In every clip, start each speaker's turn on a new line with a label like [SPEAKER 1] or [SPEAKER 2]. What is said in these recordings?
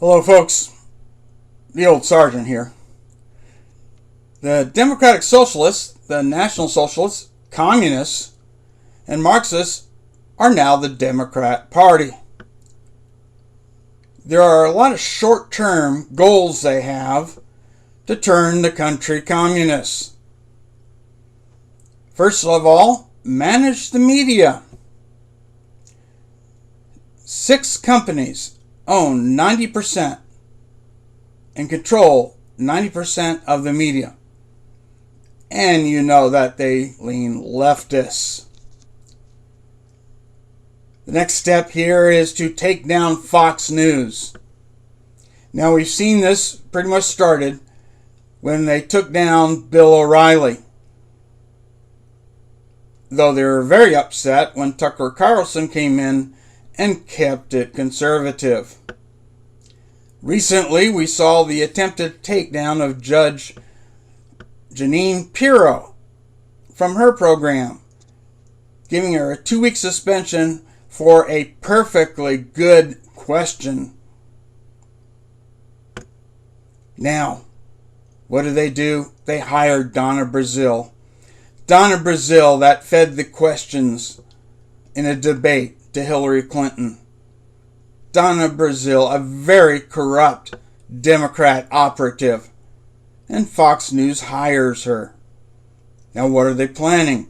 [SPEAKER 1] Hello, folks. The old sergeant here. The Democratic Socialists, the National Socialists, Communists, and Marxists are now the Democrat Party. There are a lot of short-term goals they have to turn the country communist. First of all, manage the media. 6 companies own 90% and control 90% of the media. And you know that they lean leftist. The next step here is to take down Fox News. Now, we've seen this pretty much started when they took down Bill O'Reilly. Though they were very upset when Tucker Carlson came in and kept it conservative. Recently, we saw the attempted takedown of Judge Jeanine Pirro from her program, giving her a 2-week suspension for a perfectly good question. Now, what do? They hired Donna Brazile. Donna Brazile that fed the questions in a debate to Hillary Clinton. Donna Brazile, a very corrupt Democrat operative, and Fox News hires her. Now, what are they planning?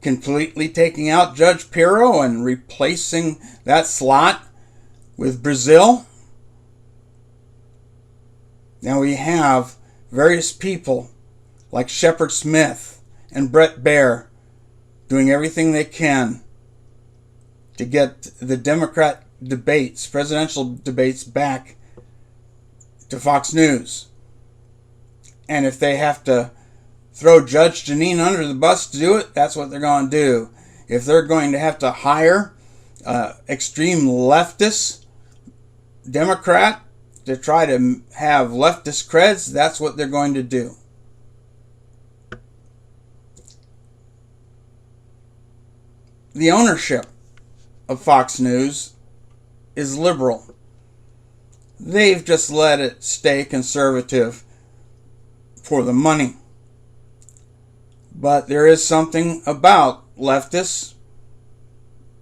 [SPEAKER 1] Completely taking out Judge Pirro and replacing that slot with Brazile? Now we have various people like Shepard Smith and Brett Baier doing everything they can to get the Democrat debates, presidential debates, back to Fox News. And if they have to throw Judge Jeanine under the bus to do it, that's what they're going to do. If they're going to have to hire extreme leftist Democrat to try to have leftist creds, that's what they're going to do. The ownership of Fox News is liberal. They've just let it stay conservative for the money. But there is something about leftists.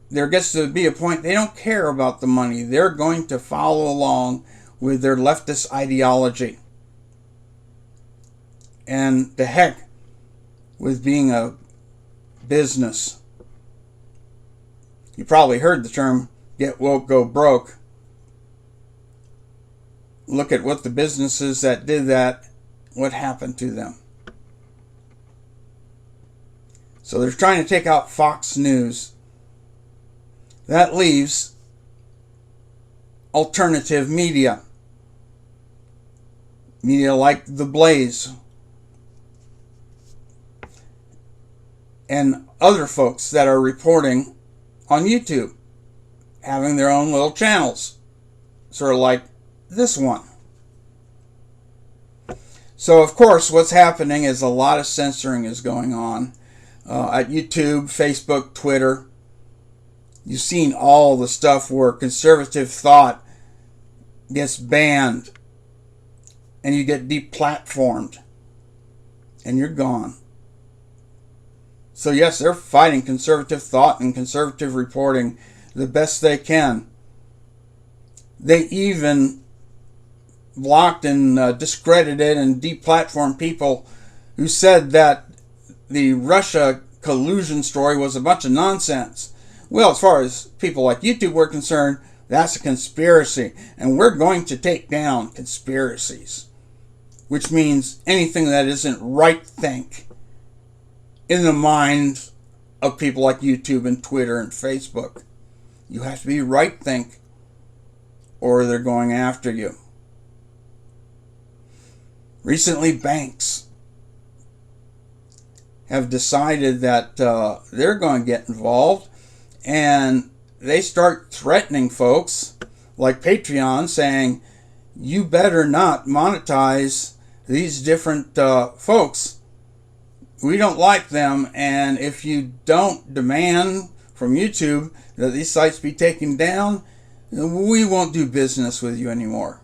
[SPEAKER 1] There gets to be a point they don't care about the money. They're going to follow along with their leftist ideology. And the heck with being a business. You probably heard the term, get woke, go broke. Look at what the businesses that did that, what happened to them. So they're trying to take out Fox News. That leaves alternative media. Media like The Blaze and other folks that are reporting on YouTube, having their own little channels, sort of like this one. So, of course, what's happening is a lot of censoring is going on at YouTube, Facebook, Twitter. You've seen all the stuff where conservative thought gets banned and you get deplatformed and you're gone. So yes, they're fighting conservative thought and conservative reporting the best they can. They even blocked and discredited and deplatformed people who said that the Russia collusion story was a bunch of nonsense. Well, as far as people like YouTube were concerned, that's a conspiracy. And we're going to take down conspiracies. Which means anything that isn't right think in the minds of people like YouTube and Twitter and Facebook. You have to be right think or they're going after you. Recently, banks have decided that they're going to get involved, and they start threatening folks like Patreon, saying, you better not monetize these different folks. We don't like them, and if you don't demand from YouTube that these sites be taken down, we won't do business with you anymore.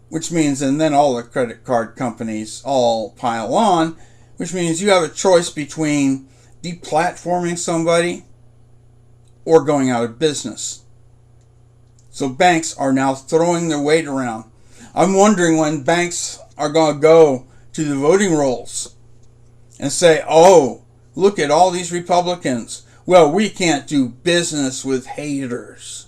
[SPEAKER 1] Which means, and then all the credit card companies all pile on, which means you have a choice between deplatforming somebody or going out of business. So banks are now throwing their weight around. I'm wondering when banks are going to go to the voting rolls and say, oh, look at all these Republicans. Well, we can't do business with haters.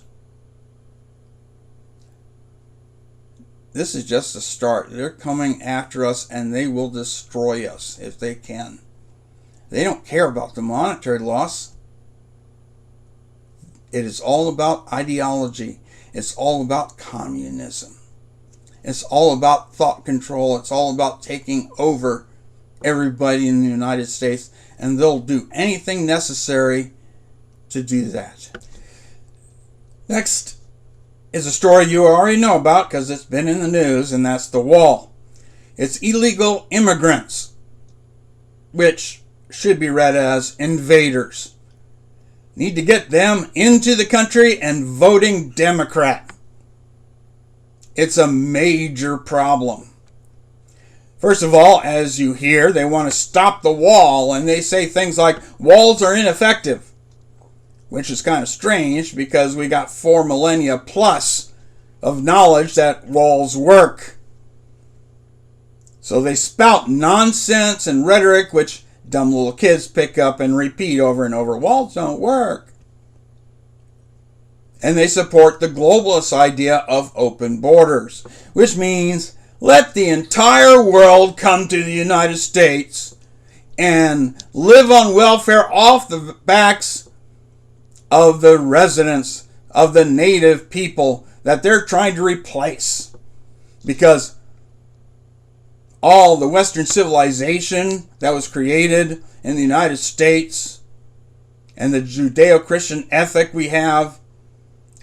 [SPEAKER 1] This is just a start. They're coming after us and they will destroy us if they can. They don't care about the monetary loss. It is all about ideology. It's all about communism. It's all about thought control. It's all about taking over everybody in the United States, and they'll do anything necessary to do that. Next is a story you already know about because it's been in the news, and that's the wall. It's illegal immigrants, which should be read as invaders. Need to get them into the country and voting Democrat. It's a major problem. First of all, as you hear, they want to stop the wall, and they say things like walls are ineffective, which is kind of strange because we got 4 millennia plus of knowledge that walls work. So they spout nonsense and rhetoric which dumb little kids pick up and repeat over and over. Walls don't work. And they support the globalist idea of open borders, which means let the entire world come to the United States and live on welfare off the backs of the residents, of the native people that they're trying to replace. Because all the Western civilization that was created in the United States and the Judeo-Christian ethic we have,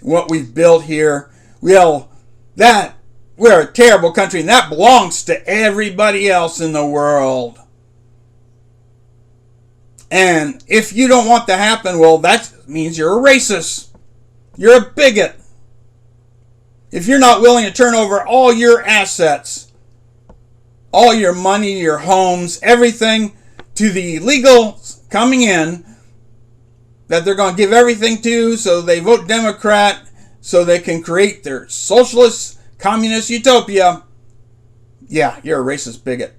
[SPEAKER 1] what we've built here, well, that we're a terrible country and that belongs to everybody else in the world. And if you don't want that to happen, well, that means you're a racist. You're a bigot. If you're not willing to turn over all your assets, all your money, your homes, everything to the illegals coming in that they're going to give everything to so they vote Democrat so they can create their socialist, communist utopia, yeah, you're a racist bigot.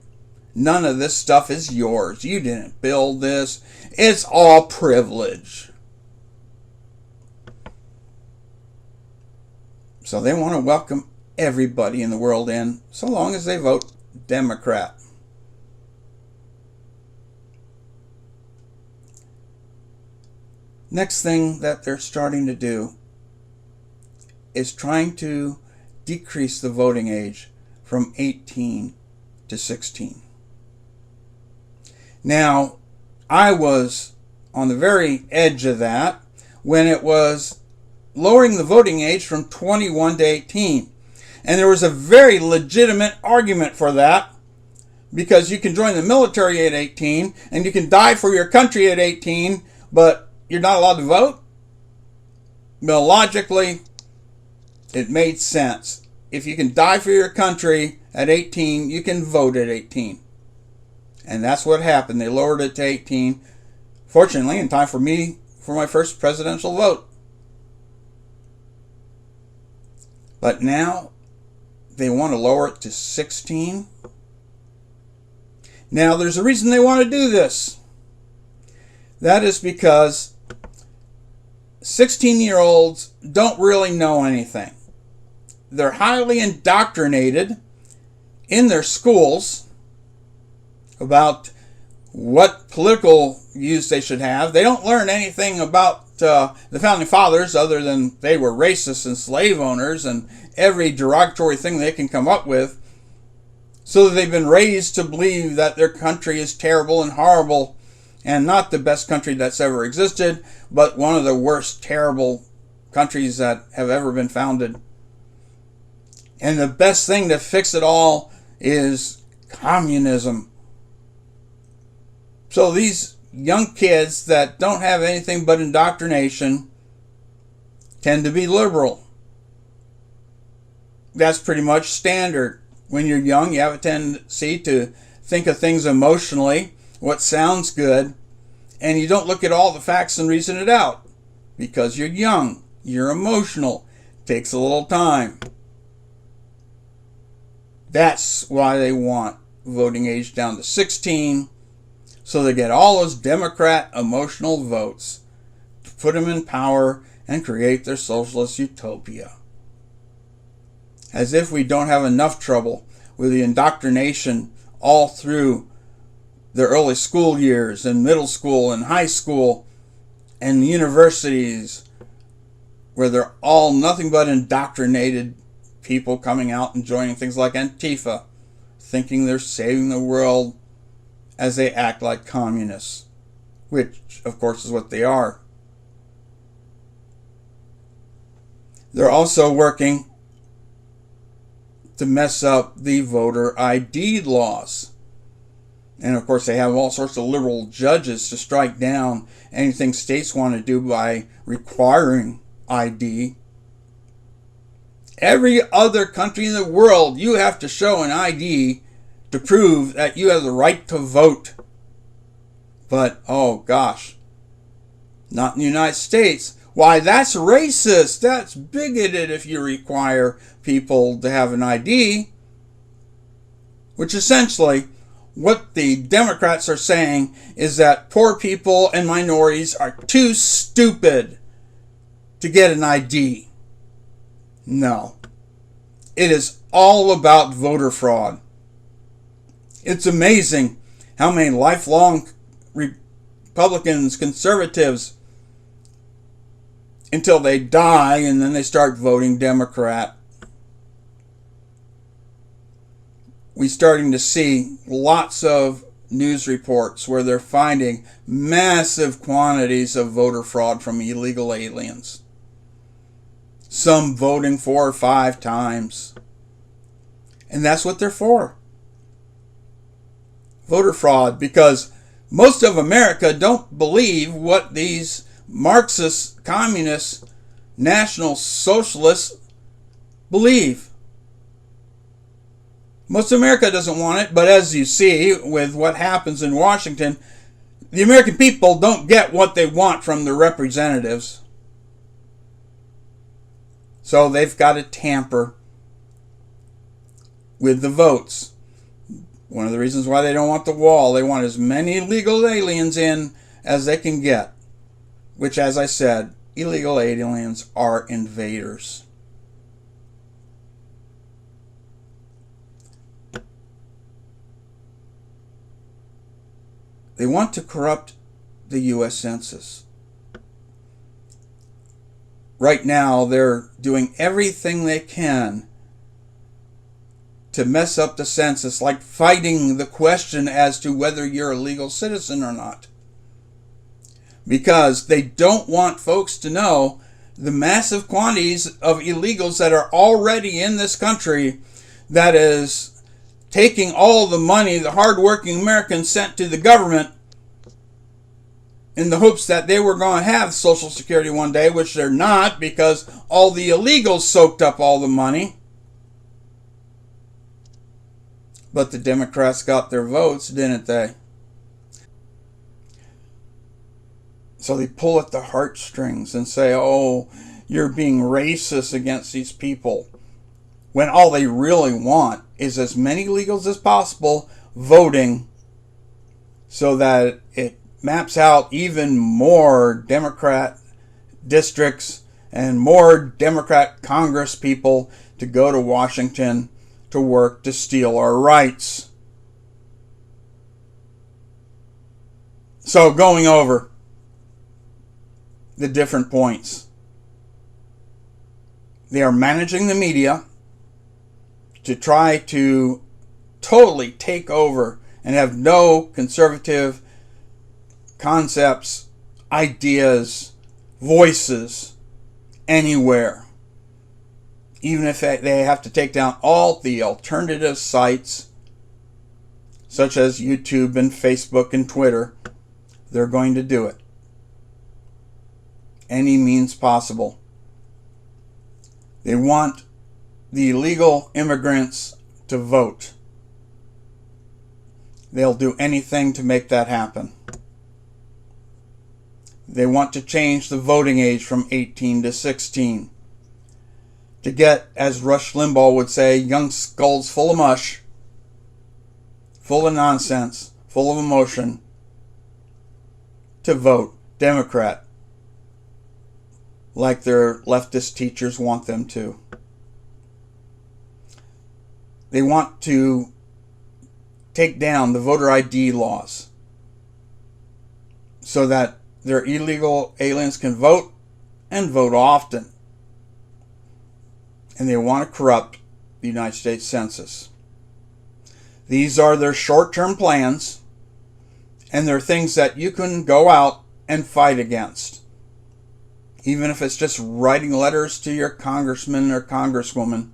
[SPEAKER 1] None of this stuff is yours. You didn't build this. It's all privilege. So they want to welcome everybody in the world in so long as they vote Democrat. Next thing that they're starting to do is trying to decrease the voting age from 18 to 16. Now, I was on the very edge of that when it was lowering the voting age from 21 to 18. And there was a very legitimate argument for that because you can join the military at 18 and you can die for your country at 18, but you're not allowed to vote. Well, logically, it made sense. If you can die for your country at 18, you can vote at 18. And that's what happened. They lowered it to 18. Fortunately, in time for me for my first presidential vote. But now they want to lower it to 16. Now, there's a reason they want to do this. That is because 16-year-olds don't really know anything. They're highly indoctrinated in their schools about what political views they should have. They don't learn anything about the Founding Fathers other than they were racists and slave owners and every derogatory thing they can come up with. So they've been raised to believe that their country is terrible and horrible and not the best country that's ever existed, but one of the worst terrible countries that have ever been founded. And the best thing to fix it all is communism. So these young kids that don't have anything but indoctrination tend to be liberal. That's pretty much standard. When you're young, you have a tendency to think of things emotionally, what sounds good, and you don't look at all the facts and reason it out. Because you're young, you're emotional, it takes a little time. That's why they want voting age down to 16, so they get all those Democrat emotional votes to put them in power and create their socialist utopia. As if we don't have enough trouble with the indoctrination all through the early school years and middle school and high school and universities, where they're all nothing but indoctrinated people coming out and joining things like Antifa, thinking they're saving the world as they act like communists, which of course is what they are. They're also working to mess up the voter ID laws. And of course they have all sorts of liberal judges to strike down anything states want to do by requiring ID. Every other country in the world, you have to show an ID to prove that you have the right to vote. But, oh gosh, not in the United States. Why, that's racist. That's bigoted if you require people to have an ID. Which essentially, what the Democrats are saying is that poor people and minorities are too stupid to get an ID. No. It is all about voter fraud. It's amazing how many lifelong Republicans, conservatives, until they die and then they start voting Democrat. We're starting to see lots of news reports where they're finding massive quantities of voter fraud from illegal aliens. Some voting 4 or 5 times. And that's what they're for. Voter fraud, because most of America don't believe what these Marxist, communist, national socialists believe. Most of America doesn't want it, but as you see with what happens in Washington, the American people don't get what they want from their representatives. So they've got to tamper with the votes. One of the reasons why they don't want the wall, they want as many illegal aliens in as they can get. Which, as I said, illegal aliens are invaders. They want to corrupt the U.S. Census. Right now, they're doing everything they can to mess up the census, like fighting the question as to whether you're a legal citizen or not. Because they don't want folks to know the massive quantities of illegals that are already in this country, that is taking all the money the hardworking Americans sent to the government in the hopes that they were going to have Social Security one day, which they're not, because all the illegals soaked up all the money. But the Democrats got their votes, didn't they? So they pull at the heartstrings and say, oh, you're being racist against these people. When all they really want is as many illegals as possible voting, so that it maps out even more Democrat districts and more Democrat Congress people to go to Washington to work to steal our rights. So going over the different points. They are managing the media to try to totally take over and have no conservative concepts, ideas, voices anywhere. Even if they have to take down all the alternative sites, such as YouTube and Facebook and Twitter, they're going to do it. Any means possible. They want the illegal immigrants to vote. They'll do anything to make that happen. They want to change the voting age from 18 to 16 to get, as Rush Limbaugh would say, young skulls full of mush, full of nonsense, full of emotion, to vote Democrat like their leftist teachers want them to. They want to take down the voter ID laws so that their illegal aliens can vote and vote often. And they want to corrupt the United States Census. These are their short-term plans, and they're things that you can go out and fight against. Even if it's just writing letters to your congressman or congresswoman,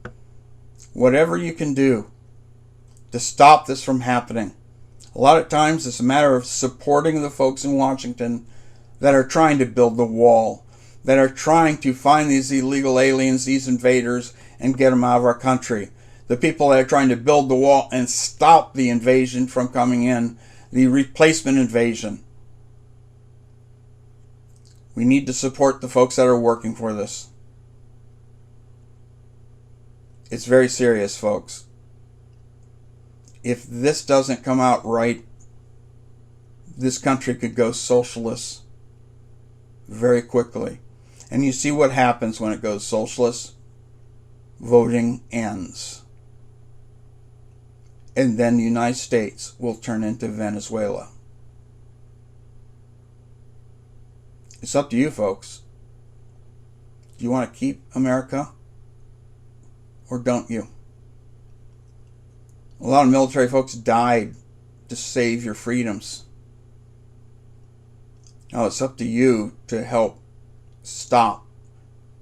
[SPEAKER 1] whatever you can do to stop this from happening. A lot of times it's a matter of supporting the folks in Washington that are trying to build the wall, that are trying to find these illegal aliens, these invaders, and get them out of our country. The people that are trying to build the wall and stop the invasion from coming in, the replacement invasion. We need to support the folks that are working for this. It's very serious, folks. If this doesn't come out right, this country could go socialist very quickly. And you see what happens when it goes socialist. Voting ends. And then the United States will turn into Venezuela. It's up to you, folks. Do you want to keep America or don't you? A lot of military folks died to save your freedoms. Now it's up to you to help stop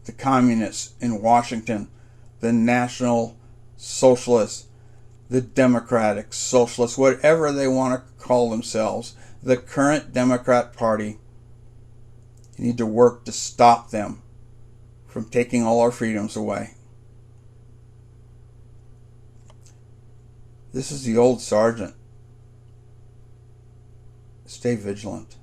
[SPEAKER 1] the communists in Washington, the National Socialists, the Democratic Socialists, whatever they want to call themselves, the current Democrat Party. You need to work to stop them from taking all our freedoms away. This is the old sergeant. Stay vigilant.